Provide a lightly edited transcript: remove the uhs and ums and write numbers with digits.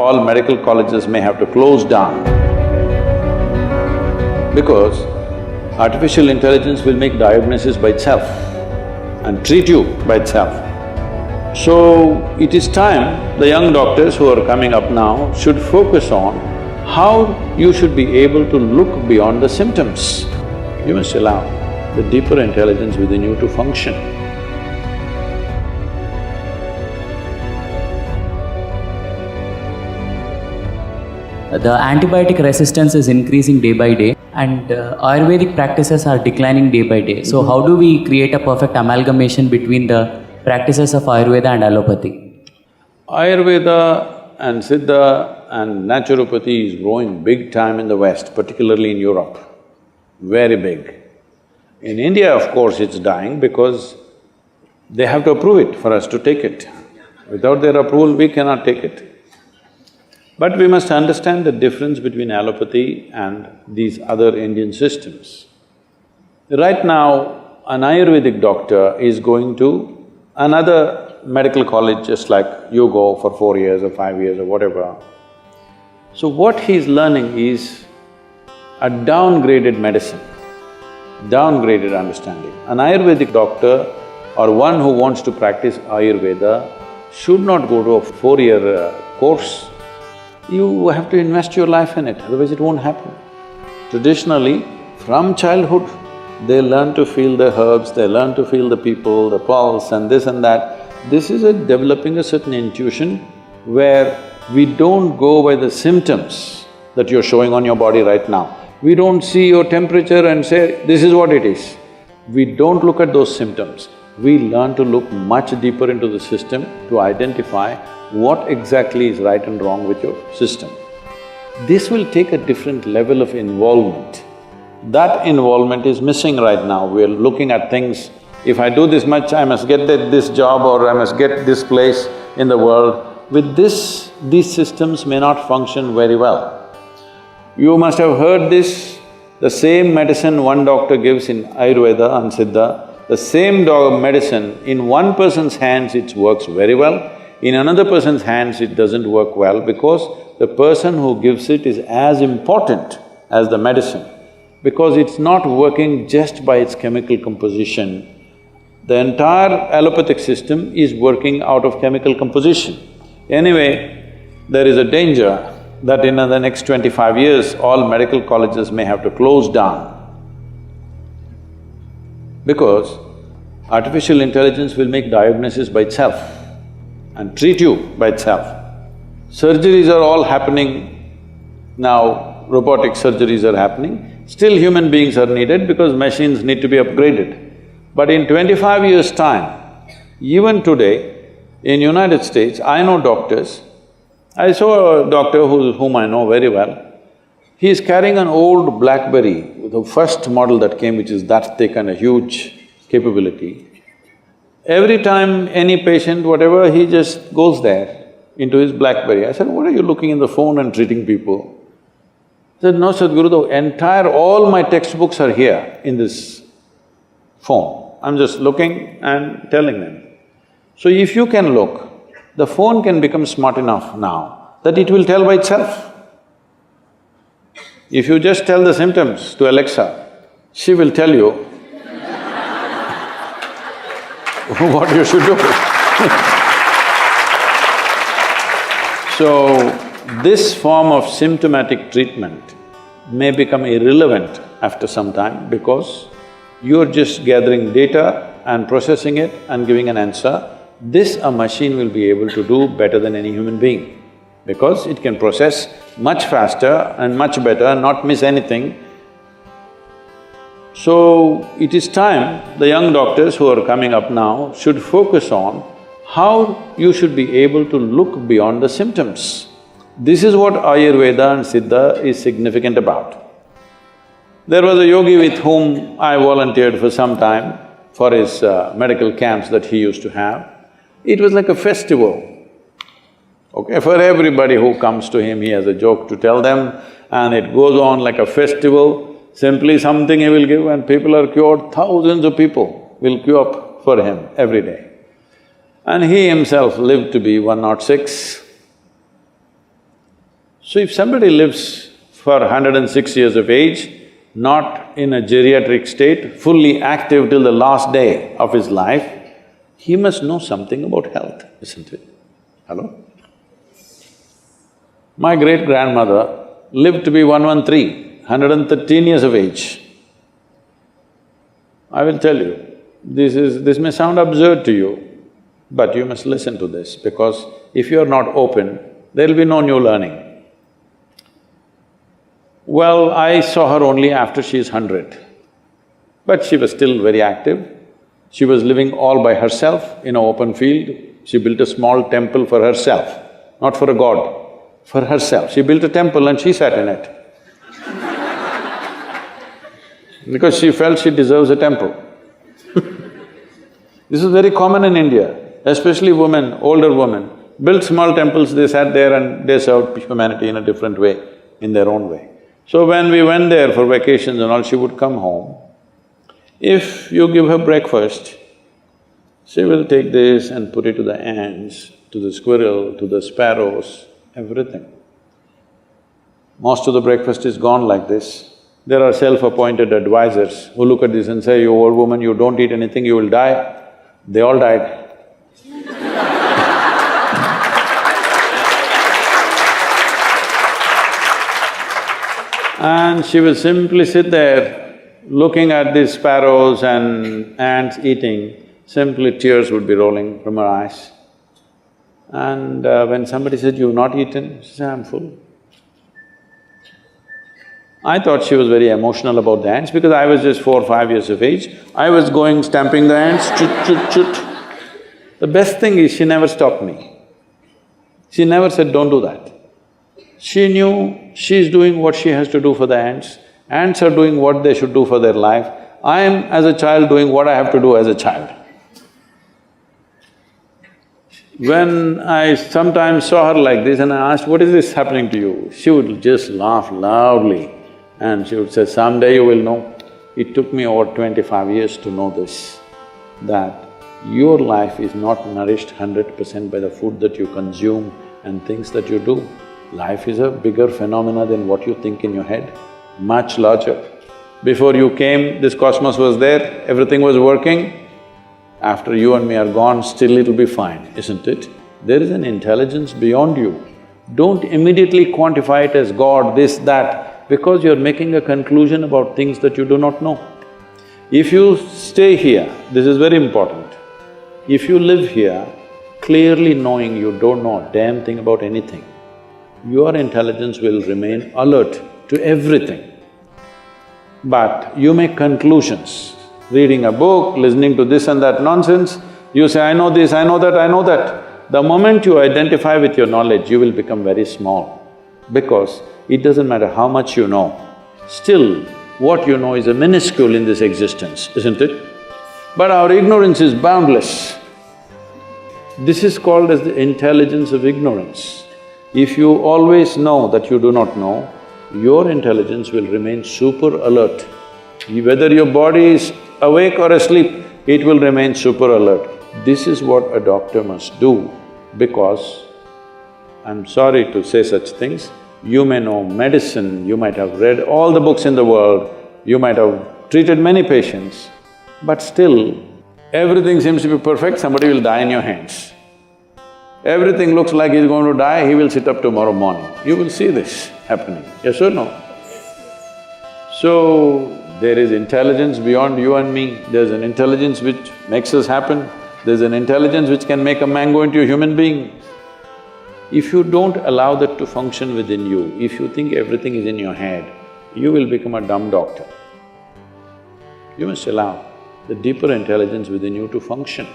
all medical colleges may have to close down because artificial intelligence will make diagnosis by itself and treat you by itself. So, it is time the young doctors who are coming up now should focus on how you should be able to look beyond the symptoms. You must allow the deeper intelligence within you to function. The antibiotic resistance is increasing day by day and Ayurvedic practices are declining day by day. So how do we create a perfect amalgamation between the practices of Ayurveda and Allopathy? Ayurveda and Siddha and naturopathy is growing big time in the West, particularly in Europe, very big. In India, of course, it's dying because they have to approve it for us to take it. Without their approval, we cannot take it. But we must understand the difference between allopathy and these other Indian systems. Right now, an Ayurvedic doctor is going to another medical college just like you go for 4 years or 5 years or whatever. So what he's learning is a downgraded medicine, downgraded understanding. An Ayurvedic doctor or one who wants to practice Ayurveda should not go to a 4-year course. You have to invest your life in it, otherwise it won't happen. Traditionally, from childhood, they learn to feel the herbs, they learn to feel the people, the pulse and this and that. This is developing a certain intuition where we don't go by the symptoms that you're showing on your body right now. We don't see your temperature and say, this is what it is. We don't look at those symptoms. We learn to look much deeper into the system to identify what exactly is right and wrong with your system. This will take a different level of involvement. That involvement is missing right now. We're looking at things, if I do this much, I must get this job or I must get this place in the world. With this, these systems may not function very well. You must have heard this, the same medicine one doctor gives in Ayurveda and Siddha, the same medicine, in one person's hands it works very well, in another person's hands it doesn't work well because the person who gives it is as important as the medicine, because it's not working just by its chemical composition. The entire allopathic system is working out of chemical composition. Anyway, there is a danger that in the next 25 years, all medical colleges may have to close down because artificial intelligence will make diagnosis by itself and treat you by itself. Surgeries are all happening now, robotic surgeries are happening. Still human beings are needed because machines need to be upgraded. But in 25 years' time, even today, in United States, I know doctors. I saw a doctor whom I know very well. He is carrying an old BlackBerry, the first model that came, which is that thick and a huge capability. Every time any patient, whatever, he just goes there into his BlackBerry. I said, what are you looking in the phone and treating people? He said, no, Sadhguru, all my textbooks are here in this phone. I'm just looking and telling them. So if you can look, the phone can become smart enough now that it will tell by itself. If you just tell the symptoms to Alexa, she will tell you what you should do. So, this form of symptomatic treatment may become irrelevant after some time because you're just gathering data and processing it and giving an answer. This a machine will be able to do better than any human being because it can process much faster and much better and not miss anything. So, it is time the young doctors who are coming up now should focus on how you should be able to look beyond the symptoms. This is what Ayurveda and Siddha is significant about. There was a yogi with whom I volunteered for some time for his medical camps that he used to have. It was like a festival. Okay, for everybody who comes to him, he has a joke to tell them and it goes on like a festival. Simply something he will give and people are cured, thousands of people will queue up for him every day. And he himself lived to be 106. So if somebody lives for 106 years of age, not in a geriatric state, fully active till the last day of his life, he must know something about health, isn't it? Hello? My great-grandmother lived to be 113, 113 years of age. I will tell you, this may sound absurd to you, but you must listen to this, because if you are not open, there'll be no new learning. Well, I saw her only after she's 100, but she was still very active. She was living all by herself in an open field. She built a small temple for herself, not for a god, for herself. She built a temple and she sat in it because she felt she deserves a temple. This is very common in India, especially women, older women, built small temples, they sat there and they served humanity in a different way, in their own way. So when we went there for vacations and all, she would come home. If you give her breakfast, she will take this and put it to the ants, to the squirrel, to the sparrows, everything. Most of the breakfast is gone like this. There are self-appointed advisors who look at this and say, "You old woman, you don't eat anything, you will die." They all died. And she will simply sit there looking at these sparrows and ants eating, simply tears would be rolling from her eyes. And when somebody said, "You've not eaten?" She said, "I'm full." I thought she was very emotional about the ants because I was just 4 or 5 years of age. I was going stamping the ants, chut, chut, chut. The best thing is she never stopped me. She never said, "Don't do that." She knew she's doing what she has to do for the ants are doing what they should do for their life. I am, as a child, doing what I have to do as a child. When I sometimes saw her like this and I asked, "What is this happening to you?" She would just laugh loudly and she would say, "Someday you will know." It took me over 25 years to know this, that your life is not nourished 100% by the food that you consume and things that you do. Life is a bigger phenomena than what you think in your head, much larger. Before you came, this cosmos was there, everything was working. After you and me are gone, still it'll be fine, isn't it? There is an intelligence beyond you. Don't immediately quantify it as God, this, that, because you're making a conclusion about things that you do not know. If you stay here, this is very important, if you live here clearly knowing you don't know a damn thing about anything, your intelligence will remain alert to everything. But you make conclusions, reading a book, listening to this and that nonsense, you say, "I know this, I know that, I know that." The moment you identify with your knowledge, you will become very small, because it doesn't matter how much you know, still what you know is a minuscule in this existence, isn't it? But our ignorance is boundless. This is called as the intelligence of ignorance. If you always know that you do not know, your intelligence will remain super alert. Whether your body is awake or asleep, it will remain super alert. This is what a doctor must do, because I'm sorry to say such things, you may know medicine, you might have read all the books in the world, you might have treated many patients, but still, everything seems to be perfect, somebody will die in your hands. Everything looks like he's going to die, he will sit up tomorrow morning. You will see this happening, yes or no? So, there is intelligence beyond you and me, there's an intelligence which makes us happen, there's an intelligence which can make a mango into a human being. If you don't allow that to function within you, if you think everything is in your head, you will become a dumb doctor. You must allow the deeper intelligence within you to function.